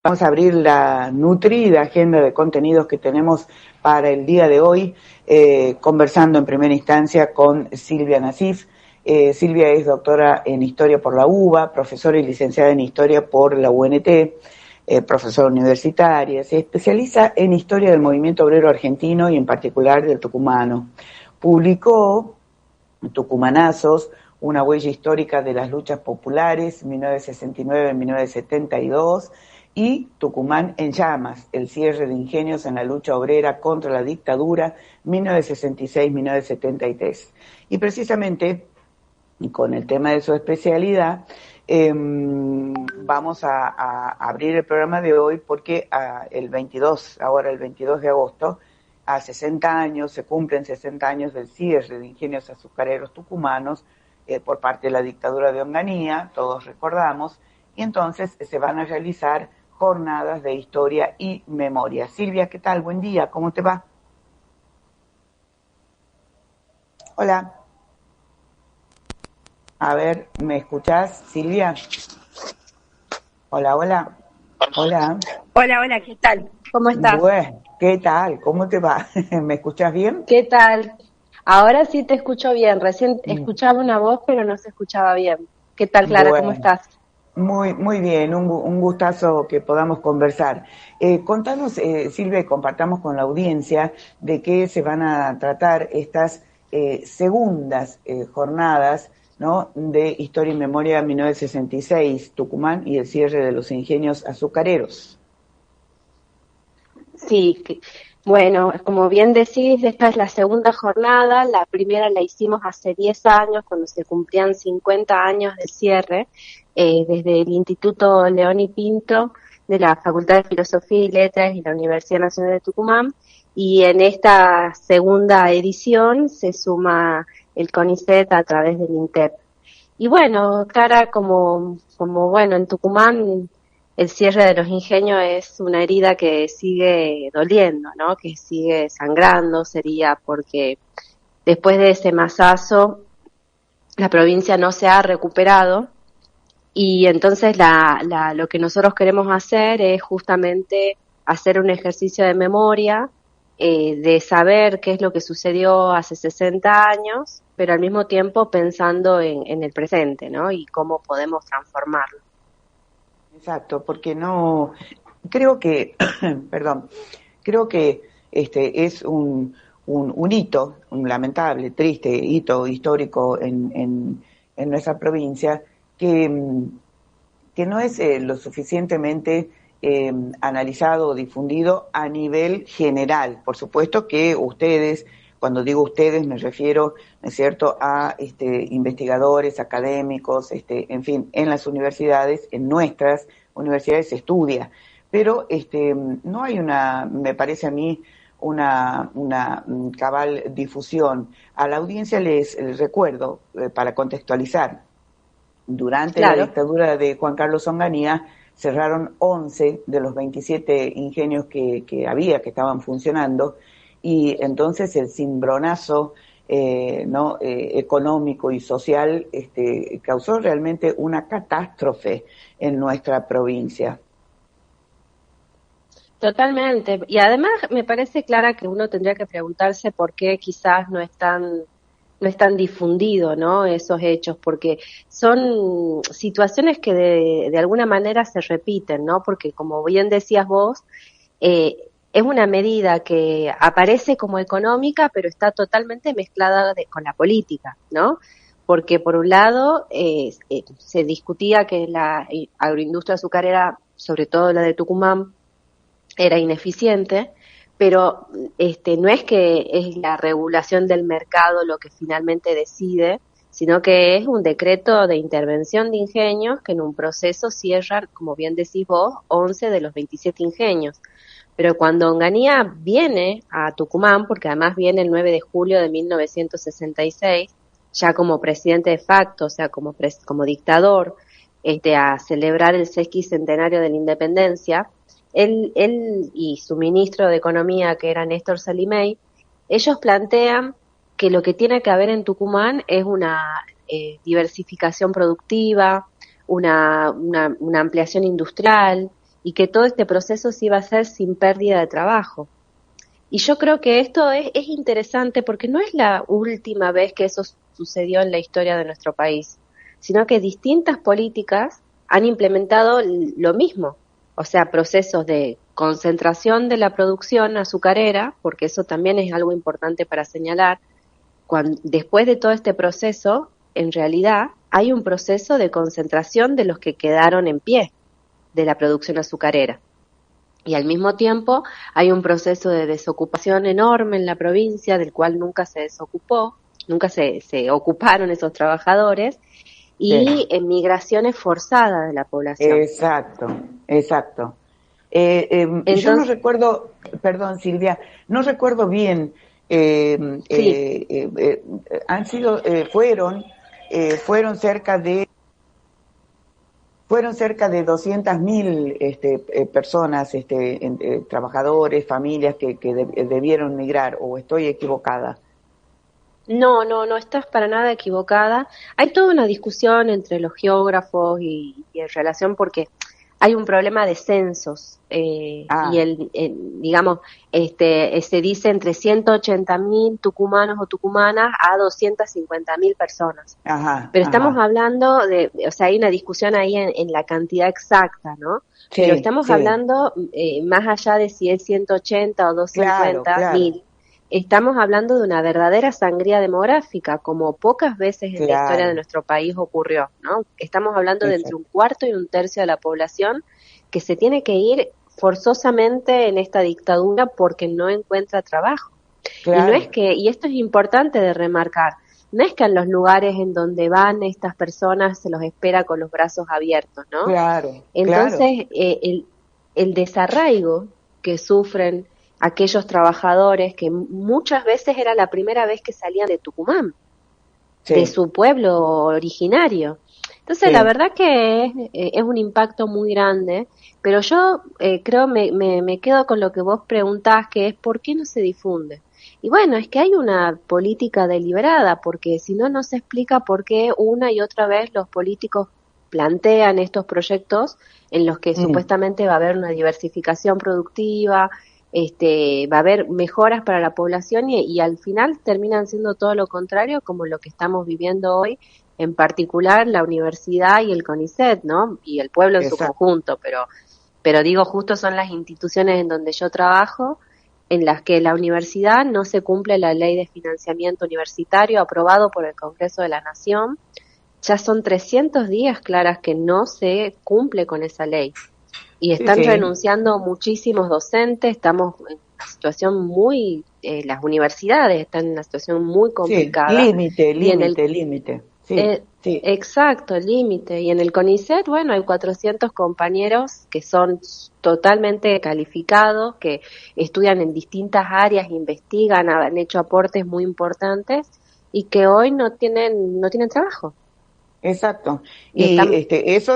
Vamos a abrir la nutrida agenda de contenidos que tenemos para el día de hoy, conversando en primera instancia con Silvia Nasif. Silvia es doctora en Historia por la UBA, profesora y licenciada en Historia por la UNT, profesora universitaria. Se especializa en Historia del movimiento obrero argentino y en particular del tucumano. Publicó Tucumanazos, una huella histórica de las luchas populares, 1969-1972, y Tucumán en llamas, el cierre de ingenios en la lucha obrera contra la dictadura, 1966-1973. Y precisamente, con el tema de su especialidad, vamos a abrir el programa de hoy porque el 22 de agosto, a 60 años, se cumplen 60 años del cierre de ingenios azucareros tucumanos por parte de la dictadura de Onganía, todos recordamos, y entonces se van a realizar jornadas de historia y memoria. Silvia, ¿qué tal? Buen día, ¿cómo te va? Hola. A ver, ¿me escuchás, Silvia? Hola, hola. Hola. Hola, ¿qué tal? ¿Cómo estás? Bueno, ¿qué tal? ¿Cómo te va? ¿Me escuchás bien? ¿Qué tal? Ahora sí te escucho bien. Recién escuchaba una voz, pero no se escuchaba bien. ¿Qué tal, Clara? ¿Cómo estás? Muy bien, un gustazo que podamos conversar. Contanos, Silvia, y compartamos con la audiencia de qué se van a tratar estas segundas jornadas, ¿no?, de Historia y Memoria 1966, Tucumán y el cierre de los ingenios azucareros. Sí, bueno, como bien decís, esta es la segunda jornada. La primera la hicimos hace 10 años, cuando se cumplían 50 años de cierre, desde el Instituto León y Pinto de la Facultad de Filosofía y Letras y la Universidad Nacional de Tucumán. Y en esta segunda edición se suma el CONICET a través del INTEP. Y bueno, Clara, como bueno, en Tucumán el cierre de los ingenios es una herida que sigue doliendo, ¿no? Que sigue sangrando, sería porque después de ese masazo la provincia no se ha recuperado, y entonces lo que nosotros queremos hacer es justamente hacer un ejercicio de memoria, de saber qué es lo que sucedió hace 60 años, pero al mismo tiempo pensando en el presente, ¿no? Y cómo podemos transformarlo. Exacto, porque no, creo que, perdón, creo que es un hito, un lamentable, triste hito histórico en nuestra provincia, que no es lo suficientemente analizado o difundido a nivel general. Por supuesto que ustedes, cuando digo ustedes me refiero, ¿no es cierto?, a investigadores, académicos, en fin, en las universidades, en nuestras universidades se estudia, pero no hay me parece a mí, una cabal difusión. A la audiencia les recuerdo, para contextualizar, durante la Claro. dictadura de Juan Carlos Onganía cerraron 11 de los 27 ingenios que estaban funcionando, y entonces el cimbronazo económico y social causó realmente una catástrofe en nuestra provincia. Totalmente. Y además me parece, Clara, que uno tendría que preguntarse por qué quizás no es tan difundido, ¿no?, esos hechos, porque son situaciones que de alguna manera se repiten, ¿no? Porque como bien decías vos, es una medida que aparece como económica, pero está totalmente mezclada con la política, ¿no? Porque por un lado se discutía que la agroindustria azucarera, sobre todo la de Tucumán, era ineficiente, pero no es que es la regulación del mercado lo que finalmente decide, sino que es un decreto de intervención de ingenios que en un proceso cierran, como bien decís vos, 11 de los 27 ingenios. Pero cuando Onganía viene a Tucumán, porque además viene el 9 de julio de 1966, ya como presidente de facto, o sea, como dictador, a celebrar el sesquicentenario de la independencia, él y su ministro de Economía, que era Néstor Salimey, ellos plantean que lo que tiene que haber en Tucumán es una diversificación productiva, una ampliación industrial, y que todo este proceso se iba a hacer sin pérdida de trabajo. Y yo creo que esto es interesante porque no es la última vez que eso sucedió en la historia de nuestro país, sino que distintas políticas han implementado lo mismo, o sea, procesos de concentración de la producción azucarera, porque eso también es algo importante para señalar. Después de todo este proceso, en realidad hay un proceso de concentración de los que quedaron en pie de la producción azucarera. Y al mismo tiempo hay un proceso de desocupación enorme en la provincia, del cual nunca se desocupó, nunca se ocuparon esos trabajadores, y en migraciones forzadas de la población. Exacto. Entonces, yo no recuerdo, perdón Silvia, no recuerdo bien, han sido, fueron cerca de 200.000 personas, trabajadores, familias que debieron migrar, o estoy equivocada. No, estás para nada equivocada. Hay toda una discusión entre los geógrafos y en relación porque hay un problema de censos y digamos, se dice entre 180.000 tucumanos o tucumanas a 250.000 personas. Pero estamos hablando o sea, hay una discusión ahí en la cantidad exacta, ¿no? Sí, pero estamos hablando más allá de si es 180 o 250.000. Estamos hablando de una verdadera sangría demográfica, como pocas veces en la historia de nuestro país ocurrió, ¿no? Estamos hablando de entre un cuarto y un tercio de la población que se tiene que ir forzosamente en esta dictadura porque no encuentra trabajo. Claro. Y no es que, y esto es importante de remarcar, no es que en los lugares en donde van estas personas se los espera con los brazos abiertos, ¿no? Claro. Entonces, el desarraigo que sufren aquellos trabajadores que muchas veces era la primera vez que salían de Tucumán, de su pueblo originario. Entonces, la verdad que es un impacto muy grande, pero yo creo, me quedo con lo que vos preguntás, que es ¿por qué no se difunde? Y bueno, es que hay una política deliberada, porque si no, no se explica por qué una y otra vez los políticos plantean estos proyectos en los que supuestamente va a haber una diversificación productiva, va a haber mejoras para la población y al final terminan siendo todo lo contrario, como lo que estamos viviendo hoy, en particular la universidad y el CONICET, ¿no? Y el pueblo en su conjunto, pero digo, justo son las instituciones en donde yo trabajo, en las que la universidad no se cumple la ley de financiamiento universitario aprobado por el Congreso de la Nación. Ya son 300 días, claras, que no se cumple con esa ley. Y están renunciando muchísimos docentes, estamos en una situación muy, las universidades están en una situación muy complicada. Límite. Exacto, límite. Y en el CONICET, bueno, hay 400 compañeros que son totalmente calificados, que estudian en distintas áreas, investigan, han hecho aportes muy importantes y que hoy no tienen trabajo. Exacto. Y eso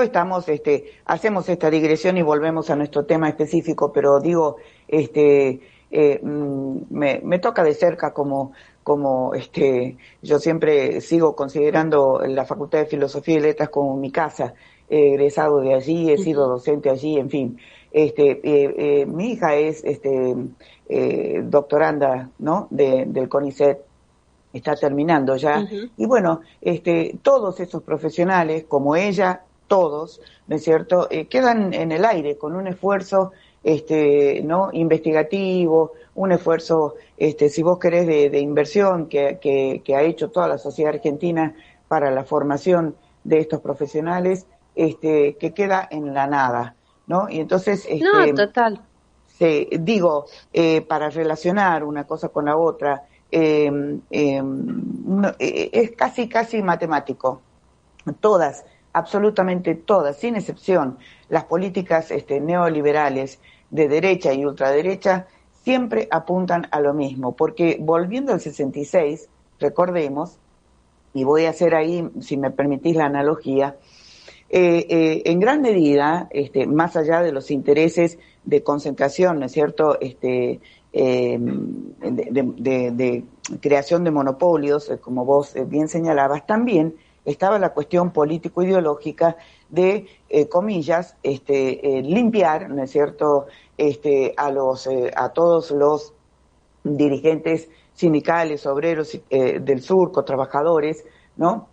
hacemos esta digresión y volvemos a nuestro tema específico, pero digo, me toca de cerca como yo siempre sigo considerando la Facultad de Filosofía y Letras como mi casa, he egresado de allí, he sido docente allí, en fin. Mi hija es doctoranda, ¿no? del CONICET. Está terminando ya, y bueno, todos esos profesionales, como ella, todos, ¿no es cierto?, quedan en el aire con un esfuerzo, ¿no?, investigativo, un esfuerzo, si vos querés, de inversión que ha hecho toda la sociedad argentina para la formación de estos profesionales, que queda en la nada, ¿no? Y entonces, no, total. Digo, para relacionar una cosa con la otra, es casi matemático. Todas, absolutamente todas, sin excepción, las políticas neoliberales de derecha y ultraderecha siempre apuntan a lo mismo, porque volviendo al 66, recordemos, y voy a hacer ahí, si me permitís la analogía, en gran medida, más allá de los intereses de concentración, ¿no es cierto?, de creación de monopolios, como vos bien señalabas, también estaba la cuestión político-ideológica de, comillas, limpiar, ¿no es cierto?, a todos los dirigentes sindicales, obreros del surco, trabajadores, ¿no?,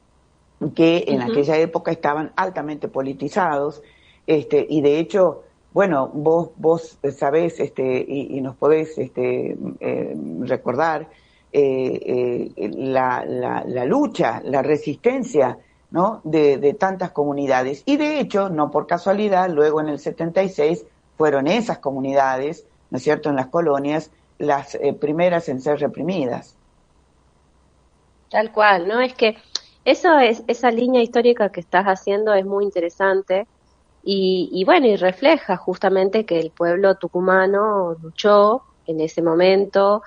que en aquella época estaban altamente politizados, y de hecho, bueno, vos sabés, y nos podés recordar la lucha, la resistencia, ¿no?, de tantas comunidades. Y de hecho, no por casualidad, luego en el 76 fueron esas comunidades, ¿no es cierto?, en las colonias, las primeras en ser reprimidas. Tal cual, ¿no? Es que esa línea histórica que estás haciendo es muy interesante y bueno, y refleja justamente que el pueblo tucumano luchó en ese momento,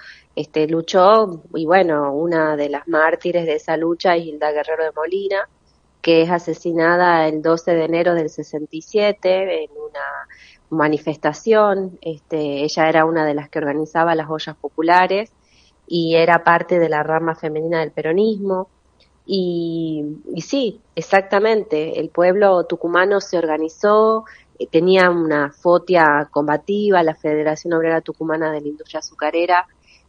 luchó, y bueno, una de las mártires de esa lucha es Hilda Guerrero de Molina, que es asesinada el 12 de enero del 67 en una manifestación. Ella era una de las que organizaba las ollas populares y era parte de la rama femenina del peronismo. Y sí, exactamente, el pueblo tucumano se organizó, tenía una fotia combativa, la Federación Obrera Tucumana de la Industria Azucarera,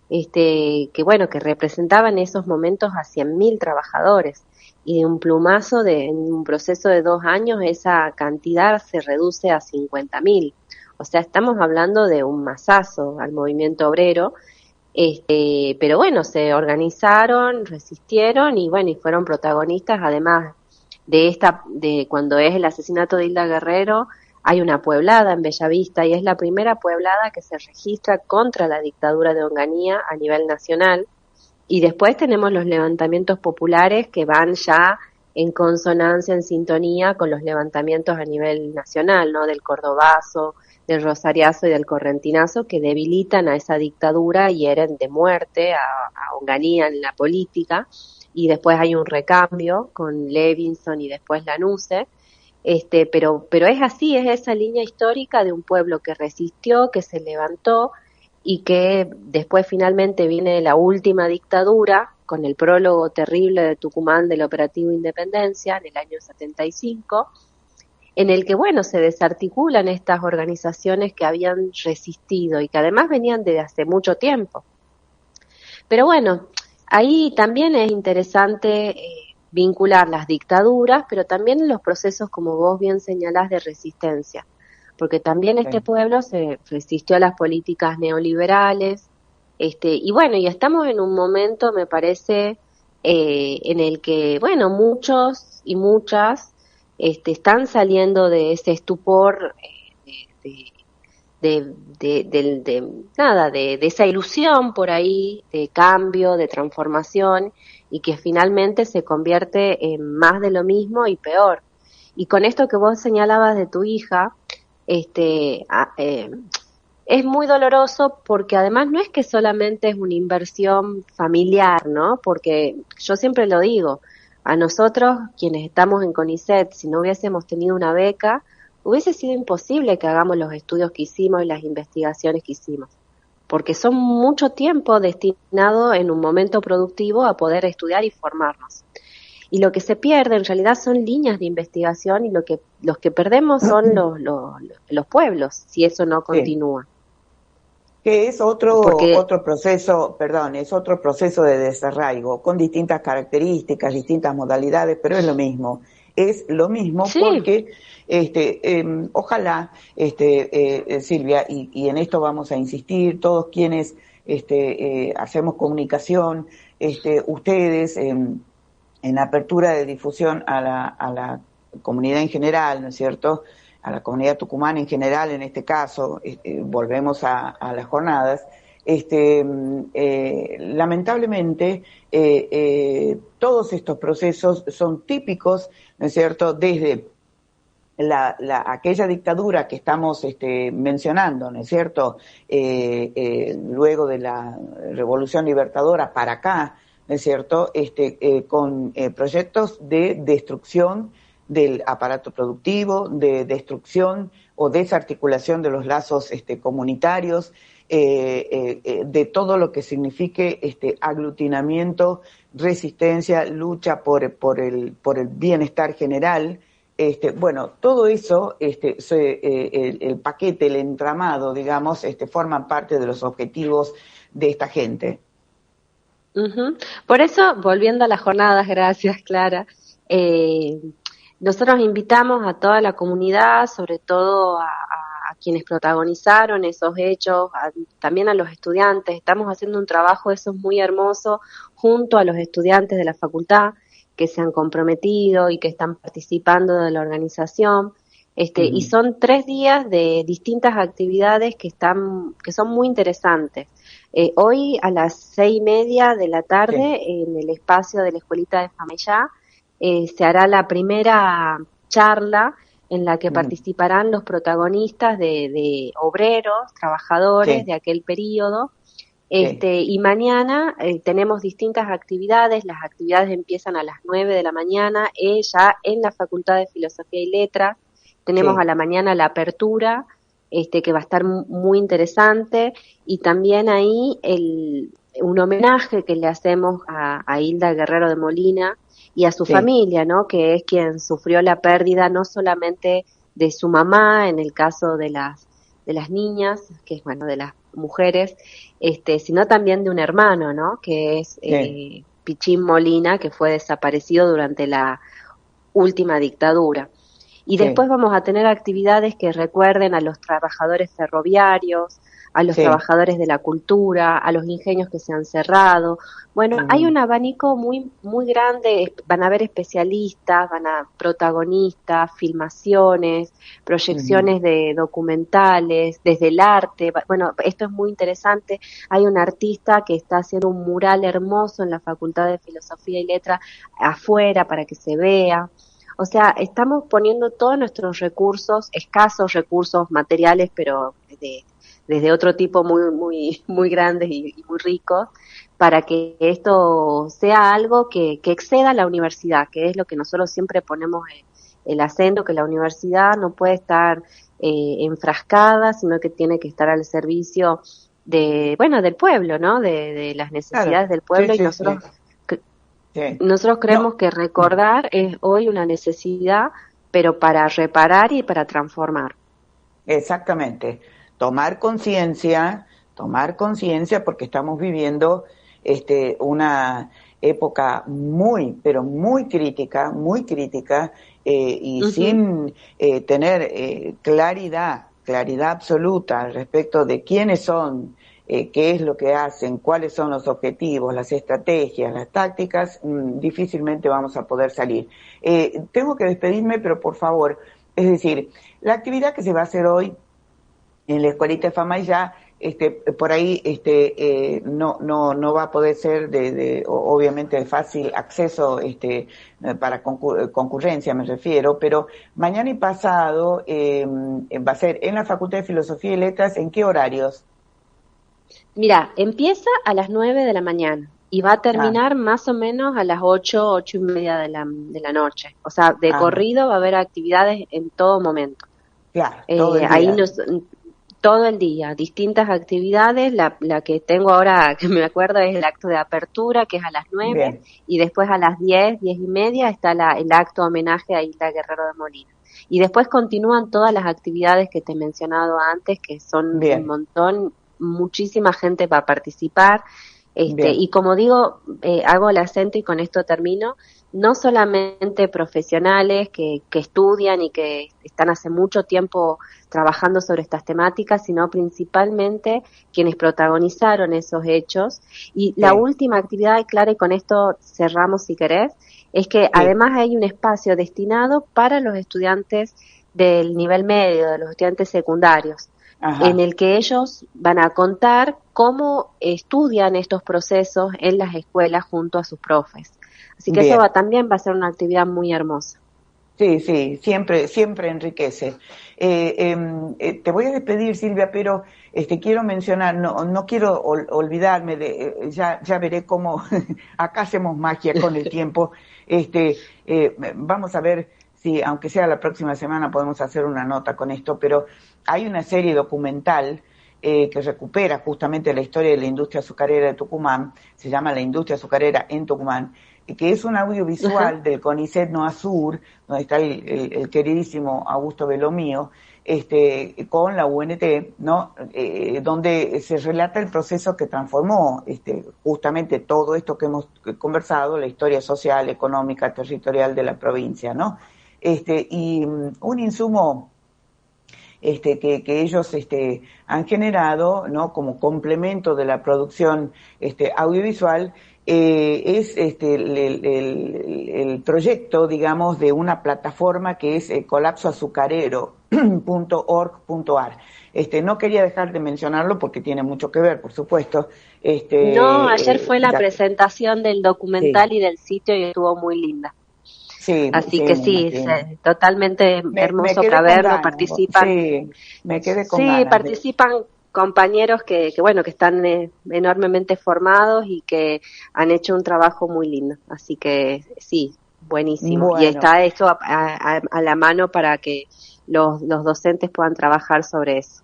que bueno, que representaba en esos momentos a 100.000 trabajadores, y de un plumazo, en un proceso de 2 años, esa cantidad se reduce a 50.000. O sea, estamos hablando de un masazo al movimiento obrero. Pero bueno, se organizaron, resistieron y bueno, y fueron protagonistas. Además de cuando es el asesinato de Hilda Guerrero, hay una pueblada en Bellavista y es la primera pueblada que se registra contra la dictadura de Onganía a nivel nacional. Y después tenemos los levantamientos populares que van ya en consonancia, en sintonía con los levantamientos a nivel nacional, ¿no? Del Cordobazo, del Rosariazo y del Correntinazo, que debilitan a esa dictadura y hieren de muerte a Onganía en la política. Y después hay un recambio con Levinson y después Lanusse. Pero es así, es esa línea histórica de un pueblo que resistió, que se levantó y que después finalmente viene la última dictadura con el prólogo terrible de Tucumán del Operativo Independencia en el año 75, en el que, bueno, se desarticulan estas organizaciones que habían resistido y que además venían desde hace mucho tiempo. Pero bueno, ahí también es interesante vincular las dictaduras, pero también los procesos, como vos bien señalás, de resistencia, porque también este pueblo se resistió a las políticas neoliberales, y bueno, y estamos en un momento, me parece, en el que, bueno, muchos y muchas están saliendo de ese estupor, de esa ilusión por ahí de cambio, de transformación, y que finalmente se convierte en más de lo mismo y peor. Y con esto que vos señalabas de tu hija, es muy doloroso porque además no es que solamente es una inversión familiar, ¿no? Porque yo siempre lo digo, a nosotros, quienes estamos en CONICET, si no hubiésemos tenido una beca, hubiese sido imposible que hagamos los estudios que hicimos y las investigaciones que hicimos, porque son mucho tiempo destinado en un momento productivo a poder estudiar y formarnos. Y lo que se pierde en realidad son líneas de investigación y los que perdemos son los pueblos, si eso no continúa. Sí. Que es otro proceso, es otro proceso de desarraigo, con distintas características, distintas modalidades, pero es lo mismo. Es lo mismo, sí. Porque ojalá, Silvia, y en esto vamos a insistir, todos quienes hacemos comunicación, ustedes en apertura de difusión a la comunidad en general, ¿no es cierto?, a la comunidad tucumana en general, en este caso, volvemos a las jornadas, lamentablemente todos estos procesos son típicos, ¿no es cierto?, desde aquella dictadura que estamos mencionando, ¿no es cierto?, luego de la Revolución Libertadora para acá, ¿no es cierto?, con proyectos de destrucción del aparato productivo, de destrucción o desarticulación de los lazos comunitarios, de todo lo que signifique aglutinamiento, resistencia, lucha por el bienestar general. Bueno, todo eso, el paquete, el entramado, digamos, forman parte de los objetivos de esta gente. Ujú. Por eso, volviendo a las jornadas, gracias, Clara. eh, Nosotros invitamos a toda la comunidad, sobre todo a quienes protagonizaron esos hechos, también a los estudiantes. Estamos haciendo un trabajo, eso es muy hermoso, junto a los estudiantes de la facultad que se han comprometido y que están participando de la organización. Y Ujú. son 3 días de distintas actividades que son muy interesantes. Hoy a las 6:30 de la Sí, tarde, en el espacio de la Escuelita de Famellá, se hará la primera charla en la que ujú, participarán los protagonistas de obreros, trabajadores sí, de aquel periodo. sí, Y mañana tenemos distintas actividades. Las actividades empiezan a las 9 de la mañana, ya en la Facultad de Filosofía y Letras. Tenemos a sí, la mañana la apertura, que va a estar muy interesante, y también ahí un homenaje que le hacemos a Hilda Guerrero de Molina y a su sí, familia, ¿no? Que es quien sufrió la pérdida no solamente de su mamá, en el caso de las niñas, que es, bueno, de las mujeres, sino también de un hermano, ¿no? Que es sí, Pichín Molina, que fue desaparecido durante la última dictadura. Y después sí, vamos a tener actividades que recuerden a los trabajadores ferroviarios, a los sí. trabajadores de la cultura, a los ingenios que se han cerrado. Bueno, hay Ujú, un abanico muy, muy grande, van a haber especialistas, van a protagonistas, filmaciones, ujú. proyecciones de documentales, desde el arte. Bueno, esto es muy interesante. Hay un artista que está haciendo un mural hermoso en la Facultad de Filosofía y Letras afuera para que se vea. O sea, estamos poniendo todos nuestros recursos, escasos recursos materiales, pero desde otro tipo muy, muy, muy grandes y muy ricos, para que esto sea algo que exceda la universidad, que es lo que nosotros siempre ponemos el acento, que la universidad no puede estar enfrascada, sino que tiene que estar al servicio bueno, del pueblo, ¿no? De las Claro, necesidades del sí, pueblo, y sí, sí, sí. nosotros No, creemos que recordar es hoy una necesidad, pero para reparar y para transformar. exactamente. Tomar conciencia porque estamos viviendo una época muy, pero muy crítica, y Ujú. sin tener claridad absoluta respecto de quiénes son, qué es lo que hacen, cuáles son los objetivos, las estrategias, las tácticas, difícilmente vamos a poder salir. Tengo que despedirme, pero por favor, es decir, la actividad que se va a hacer hoy en la escuelita de fama ya por ahí no va a poder ser obviamente de fácil acceso para concurrencia me refiero, pero mañana y pasado va a ser en la Facultad de Filosofía y Letras. ¿En qué horarios? Mira, empieza a las 9 de la mañana y va a Ah, terminar más o menos a las 8, 8:30 de la noche. O sea, de ah, corrido va a haber actividades en todo momento. claro, todo el Ahí día. todo el día, distintas actividades. La que tengo ahora, que me acuerdo, es el acto de apertura, que es a las 9, Bien, y después a las 10, 10:30 está el acto homenaje a Hilda Guerrero de Molina. Y después continúan todas las actividades que te he mencionado antes, que son un bien, montón, muchísima gente va a participar. bien, Y como digo, hago el acento y con esto termino, no solamente profesionales que estudian y que están hace mucho tiempo trabajando sobre estas temáticas, sino principalmente quienes protagonizaron esos hechos. Y la sí, última actividad, Clara, y con esto cerramos si querés, es que sí, además hay un espacio destinado para los estudiantes del nivel medio, de los estudiantes secundarios, en ajá, el que ellos van a contar cómo estudian estos procesos en las escuelas junto a sus profes. Así que eso bien. también va a ser una actividad muy hermosa. Sí, sí, siempre enriquece. Te voy a despedir, Silvia, pero quiero mencionar, no quiero olvidarme ya veré cómo acá hacemos magia con el tiempo. Vamos a ver si, aunque sea la próxima semana, podemos hacer una nota con esto, pero hay una serie documental que recupera justamente la historia de la industria azucarera de Tucumán, se llama La Industria Azucarera en Tucumán, que es un audiovisual del CONICET NOASUR, donde está el queridísimo Augusto Belomío, con la UNT, ¿no? Donde se relata el proceso que transformó justamente todo esto que hemos conversado, la historia social, económica, territorial de la provincia, ¿no? Y un insumo que ellos han generado, ¿no? Como complemento de la producción audiovisual, es el proyecto, digamos, de una plataforma que es colapsoazucarero.org.ar. No quería dejar de mencionarlo porque tiene mucho que ver, por supuesto. No, ayer fue la presentación del documental Sí, y del sitio y estuvo muy linda. sí, Así sí, que me sí, imagino. totalmente Me hermoso quedé para con verlo, ganas, participan. sí, me quedé con Sí, ganas de... participan compañeros que bueno, que están enormemente formados y que han hecho un trabajo muy lindo. Así que sí, buenísimo. Y Bueno, está eso a la mano para que los docentes puedan trabajar sobre eso.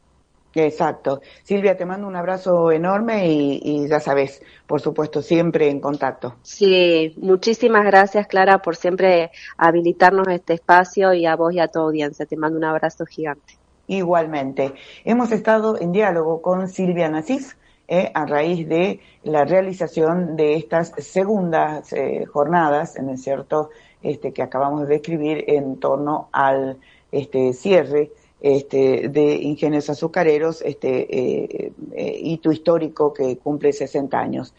exacto. Silvia, te mando un abrazo enorme y ya sabes, por supuesto, siempre en contacto. Sí, muchísimas gracias, Clara, por siempre habilitarnos este espacio y a vos y a tu audiencia. Te mando un abrazo gigante. Igualmente, hemos estado en diálogo con Silvia Nasif a raíz de la realización de estas segundas jornadas, ¿no es cierto?, que acabamos de describir en torno al cierre de Ingenios Azucareros, hito histórico que cumple 60 años.